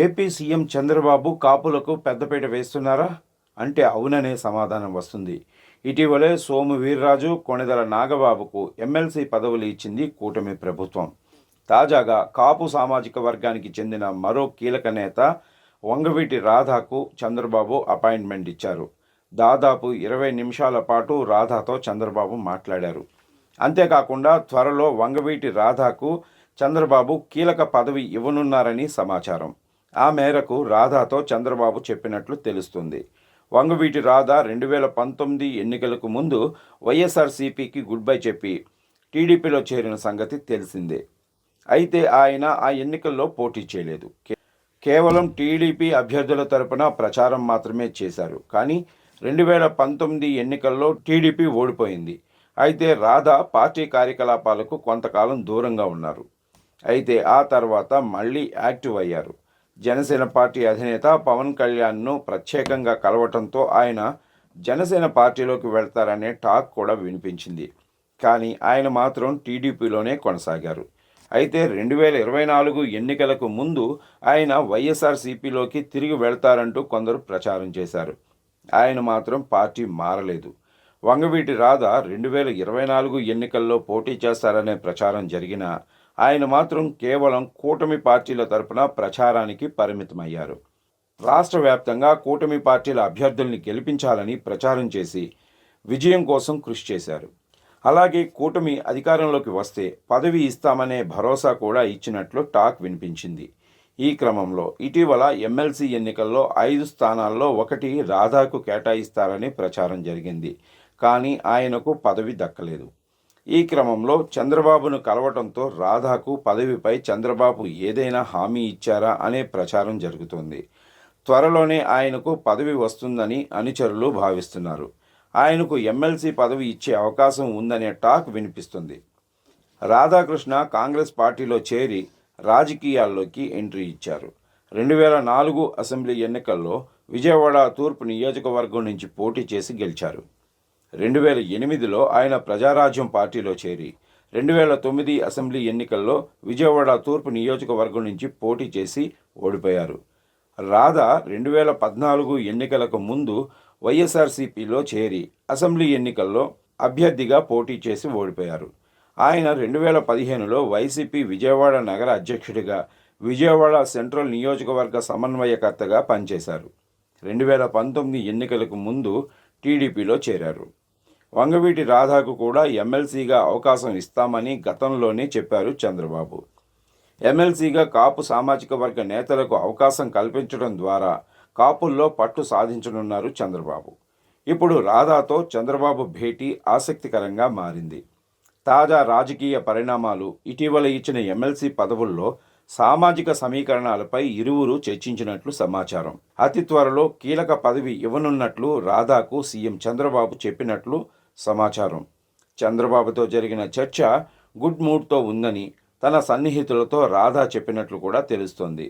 AP CM Chandrababu కాపులకు పెద్దపీట వేస్తున్నారా అంటే అవుననే సమాధానం వస్తుంది. ఇటీవలే సోము వీర్రాజు, కొణిదెల నాగబాబుకు ఎమ్మెల్సీ పదవులు ఇచ్చింది కూటమి ప్రభుత్వం. తాజాగా కాపు సామాజిక వర్గానికి చెందిన మరో కీలక నేత వంగవీటి రాధాకు చంద్రబాబు అపాయింట్మెంట్ ఇచ్చారు. దాదాపు 20 నిమిషాల పాటు రాధాతో చంద్రబాబు మాట్లాడారు. అంతేకాకుండా త్వరలో వంగవీటి రాధాకు చంద్రబాబు కీలక పదవి ఇవ్వనున్నారని సమాచారం. ఆ మేరకు రాధాతో చంద్రబాబు చెప్పినట్లు తెలుస్తుంది. వంగవీటి రాధ 2019 ఎన్నికలకు ముందు వైఎస్ఆర్సీపీకి గుడ్ బై చెప్పి టీడీపీలో చేరిన సంగతి తెలిసిందే. అయితే ఆయన ఆ ఎన్నికల్లో పోటీ చేయలేదు. కేవలం టీడీపీ అభ్యర్థుల తరపున ప్రచారం మాత్రమే చేశారు. కానీ 2019 ఎన్నికల్లో టీడీపీ ఓడిపోయింది. అయితే రాధ పార్టీ కార్యకలాపాలకు కొంతకాలం దూరంగా ఉన్నారు. అయితే ఆ తర్వాత మళ్ళీ యాక్టివ్ అయ్యారు. జనసేన పార్టీ అధినేత పవన్ కళ్యాణ్ను ప్రత్యేకంగా కలవటంతో ఆయన జనసేన పార్టీలోకి వెళ్తారనే టాక్ కూడా వినిపించింది. కానీ ఆయన మాత్రం టీడీపీలోనే కొనసాగారు. అయితే 2024 ఎన్నికలకు ముందు ఆయన వైఎస్ఆర్సీపీలోకి తిరిగి వెళ్తారంటూ కొందరు ప్రచారం చేశారు. ఆయన మాత్రం పార్టీ మారలేదు. వంగవీటి రాధ 2024 ఎన్నికల్లో పోటీ చేస్తారనే ప్రచారం జరిగినా ఆయన మాత్రం కేవలం కూటమి పార్టీల తరపున ప్రచారానికి పరిమితమయ్యారు. రాష్ట్ర వ్యాప్తంగా కూటమి పార్టీల అభ్యర్థుల్ని గెలిపించాలని ప్రచారం చేసి విజయం కోసం కృషి చేశారు. అలాగే కూటమి అధికారంలోకి వస్తే పదవి ఇస్తామనే భరోసా కూడా ఇచ్చినట్లు టాక్ వినిపించింది. ఈ క్రమంలో ఇటీవల ఎమ్మెల్సీ ఎన్నికల్లో 5 స్థానాల్లో ఒకటి రాధాకు కేటాయిస్తారని ప్రచారం జరిగింది. కానీ ఆయనకు పదవి దక్కలేదు. ఈ క్రమంలో చంద్రబాబును కలవటంతో రాధాకు పదవిపై చంద్రబాబు ఏదైనా హామీ ఇచ్చారా అనే ప్రచారం జరుగుతోంది. త్వరలోనే ఆయనకు పదవి వస్తుందని అనుచరులు భావిస్తున్నారు. ఆయనకు ఎమ్మెల్సీ పదవి ఇచ్చే అవకాశం ఉందనే టాక్ వినిపిస్తుంది. రాధాకృష్ణ కాంగ్రెస్ పార్టీలో చేరి రాజకీయాల్లోకి ఎంట్రీ ఇచ్చారు. 2004 అసెంబ్లీ ఎన్నికల్లో విజయవాడ తూర్పు నియోజకవర్గం నుంచి పోటీ చేసి గెలిచారు. 2008లో ఆయన ప్రజారాజ్యం పార్టీలో చేరి 2009 అసెంబ్లీ ఎన్నికల్లో విజయవాడ తూర్పు నియోజకవర్గం నుంచి పోటీ చేసి ఓడిపోయారు. రాధ 2014 ఎన్నికలకు ముందు వైఎస్ఆర్సీపీలో చేరి అసెంబ్లీ ఎన్నికల్లో అభ్యర్థిగా పోటీ చేసి ఓడిపోయారు. ఆయన 2015లో వైసీపీ విజయవాడ నగర అధ్యక్షుడిగా, విజయవాడ సెంట్రల్ నియోజకవర్గ సమన్వయకర్తగా పనిచేశారు. 2019 ఎన్నికలకు ముందు టీడీపీలో చేరారు. వంగవీటి రాధాకు కూడా ఎమ్మెల్సీగా అవకాశం ఇస్తామని గతంలోనే చెప్పారు చంద్రబాబు. ఎమ్మెల్సీగా కాపు సామాజిక వర్గ నేతలకు అవకాశం కల్పించడం ద్వారా కాపుల్లో పట్టు సాధించనున్నారు చంద్రబాబు. ఇప్పుడు రాధాతో చంద్రబాబు భేటీ ఆసక్తికరంగా మారింది. తాజా రాజకీయ పరిణామాలు, ఇటీవల ఇచ్చిన ఎమ్మెల్సీ పదవుల్లో సామాజిక సమీకరణాలపై ఇరువురు చర్చించినట్లు సమాచారం. అతి త్వరలో కీలక పదవి ఇవ్వనున్నట్లు రాధాకు సీఎం చంద్రబాబు చెప్పినట్లు సమాచారం. చంద్రబాబుతో జరిగిన చర్చ గుడ్ మూడ్తో ఉందని తన సన్నిహితులతో రాధా చెప్పినట్లు కూడా తెలుస్తోంది.